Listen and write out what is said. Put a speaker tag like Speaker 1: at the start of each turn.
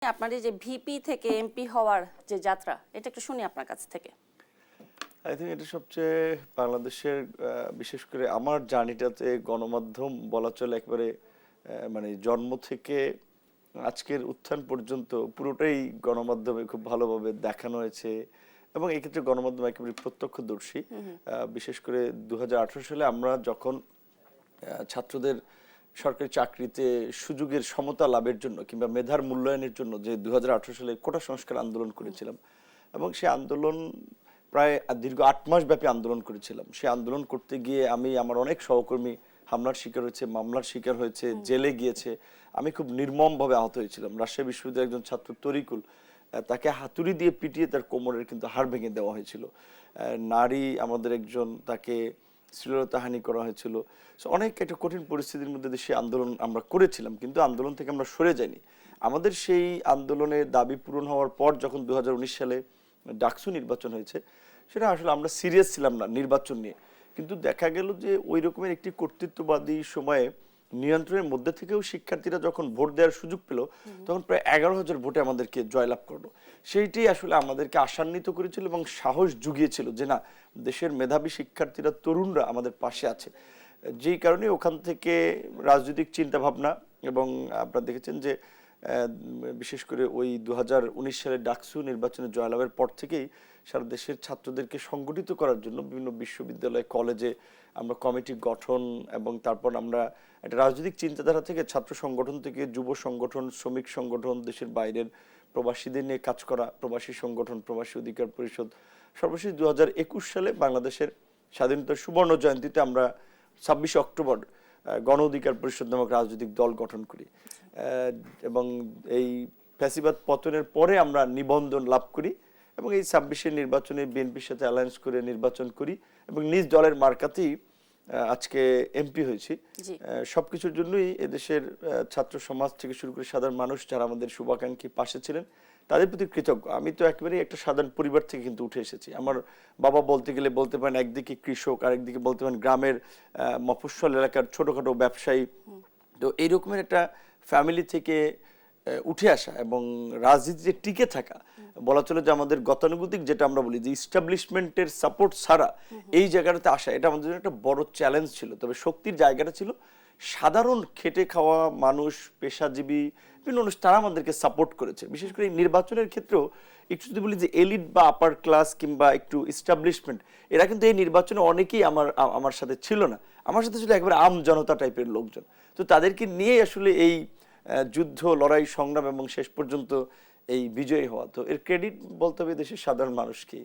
Speaker 1: আপনার এই যে ভিপি থেকে এমপি হওয়ার যে যাত্রা, এটা একটু শুনি আপনার কাছ থেকে।
Speaker 2: আই থিঙ্ক এটা সবচেয়ে বাংলাদেশের বিশেষ করে আমার জার্নিটাতে গণমাধ্যম বলা চলে একেবারে মানে জন্ম থেকে আজকের উত্থান পর্যন্ত পুরোটাই গণমাধ্যমে খুব ভালোভাবে দেখানো হয়েছে এবং এই ক্ষেত্রে গণমাধ্যম একেবারে প্রত্যক্ষদর্শী। বিশেষ করে 2018 সালে আমরা যখন ছাত্রদের সরকারি চাকরিতে সুযোগের সমতা লাভের জন্য কিংবা মেধার মূল্যায়নের জন্য যে 2018 সালে কোটা সংস্কার আন্দোলন করেছিলাম এবং সেই আন্দোলন প্রায় দীর্ঘ 8 মাস ব্যাপী আন্দোলন করেছিলাম। সেই আন্দোলন করতে গিয়ে আমি আমার অনেক সহকর্মী হামলার শিকার হয়েছে, মামলার শিকার হয়েছে, জেলে গিয়েছে। আমি খুব নির্মমভাবে আহত হয়েছিলাম। রাজশাহী বিশ্ববিদ্যালয়ের একজন ছাত্র তরিকুল, তাকে হাতুড়ি দিয়ে পিটিয়ে তার কোমরের কিন্তু হাড় ভেঙে দেওয়া হয়েছিল। নারী আমাদের একজন, তাকে শ্লীলতাহানি করা হয়েছিল। অনেক একটা কঠিন পরিস্থিতির মধ্যে দিয়ে সেই আন্দোলন আমরা করেছিলাম, কিন্তু আন্দোলন থেকে আমরা সরে যাইনি। আমাদের সেই আন্দোলনের দাবি পূরণ হওয়ার পর যখন 2019 সালে ডাকসু নির্বাচন হয়েছে, সেটা আসলে আমরা সিরিয়াস ছিলাম না নির্বাচন নিয়ে, কিন্তু দেখা গেল যে ওই রকমের একটি কর্তৃত্ববাদী সময়ে নিয়ন্ত্রণের মধ্যে থেকেও শিক্ষার্থীরা যখন ভোট দেওয়ার সুযোগ পেল, তখন প্রায় 11,000 ভোটে আমাদেরকে জয়লাভ করলো। সেইটি আসলে আমাদেরকে আশান্বিত করেছিল এবং সাহস জুগিয়েছিল যে না, দেশের মেধাবী শিক্ষার্থীরা, তরুণরা আমাদের পাশে আছে। যেই কারণে ওখান থেকে রাজনৈতিক চিন্তা ভাবনা এবং আপনারা দেখেছেন যে বিশেষ করে ওই 2019 সালের ডাকসু নির্বাচনে জয়লাভের পর থেকেই সারা দেশের ছাত্রদেরকে সংগঠিত করার জন্য বিভিন্ন বিশ্ববিদ্যালয়, কলেজে আমরা কমিটি গঠন এবং তারপর আমরা একটা রাজনৈতিক চিন্তাধারা থেকে ছাত্র সংগঠন থেকে যুব সংগঠন, শ্রমিক সংগঠন, দেশের বাইরের প্রবাসীদের নিয়ে কাজ করা, প্রবাসী সংগঠন, প্রবাসী অধিকার পরিষদ, সর্বশেষ 2021 সালে বাংলাদেশের স্বাধীনতার সুবর্ণ জয়ন্তীতে আমরা 26 অক্টোবর গণ অধিকার পরিষদ নামক রাজনৈতিক দল গঠন করি এবং এই ফ্যাসিবাদ পতনের পরে আমরা নিবন্ধন লাভ করি এবং এই 26-এর নির্বাচনে বিএনপির সাথে অ্যালায়েন্স করে নির্বাচন করি এবং নিজ দলের মার্কাতেই আজকে এমপি হয়েছি। সবকিছুর জন্যই এদেশের ছাত্র সমাজ থেকে শুরু করে সাধারণ মানুষ যারা আমাদের শুভাকাঙ্ক্ষী পাশে ছিলেন, তাদের প্রতি কৃতজ্ঞ। আমি তো একেবারেই একটা সাধারণ পরিবার থেকে কিন্তু উঠে এসেছি। আমার বাবা বলতে গেলে বলতে পারেন একদিকে কৃষক, আরেকদিকে বলতে পারেন গ্রামের মফস্বল এলাকার ছোটখাটো ব্যবসায়ী। তো এইরকমের একটা ফ্যামিলি থেকে উঠে আসা এবং রাজনীতিতে টিকে থাকা, বলা চলে যে আমাদের গতানুগতিক যেটা আমরা বলি যে ইস্টাবলিশমেন্টের সাপোর্ট ছাড়া এই জায়গাটাতে আসা, এটা আমাদের জন্য একটা বড় চ্যালেঞ্জ ছিল। তবে শক্তির জায়গাটা ছিল সাধারণ খেটে খাওয়া মানুষ, পেশাজীবী, বিভিন্ন মানুষ, তারা আমাদেরকে সাপোর্ট করেছে। বিশেষ করে এই নির্বাচনের ক্ষেত্রেও একটু যদি বলি যে এলিট বা আপার ক্লাস কিংবা একটু ইস্টাবলিশমেন্ট, এরা কিন্তু এই নির্বাচনে অনেকেই আমার সাথে ছিল না। আমার সাথে ছিল একেবারে আম জনতা টাইপের লোকজন। তো তাদেরকে নিয়ে আসলে এই যুদ্ধ, লড়াই, সংগ্রাম এবং শেষ পর্যন্ত এই বিজয়ী হওয়া, তো এর ক্রেডিট বলতে হবে দেশের সাধারণ মানুষকে।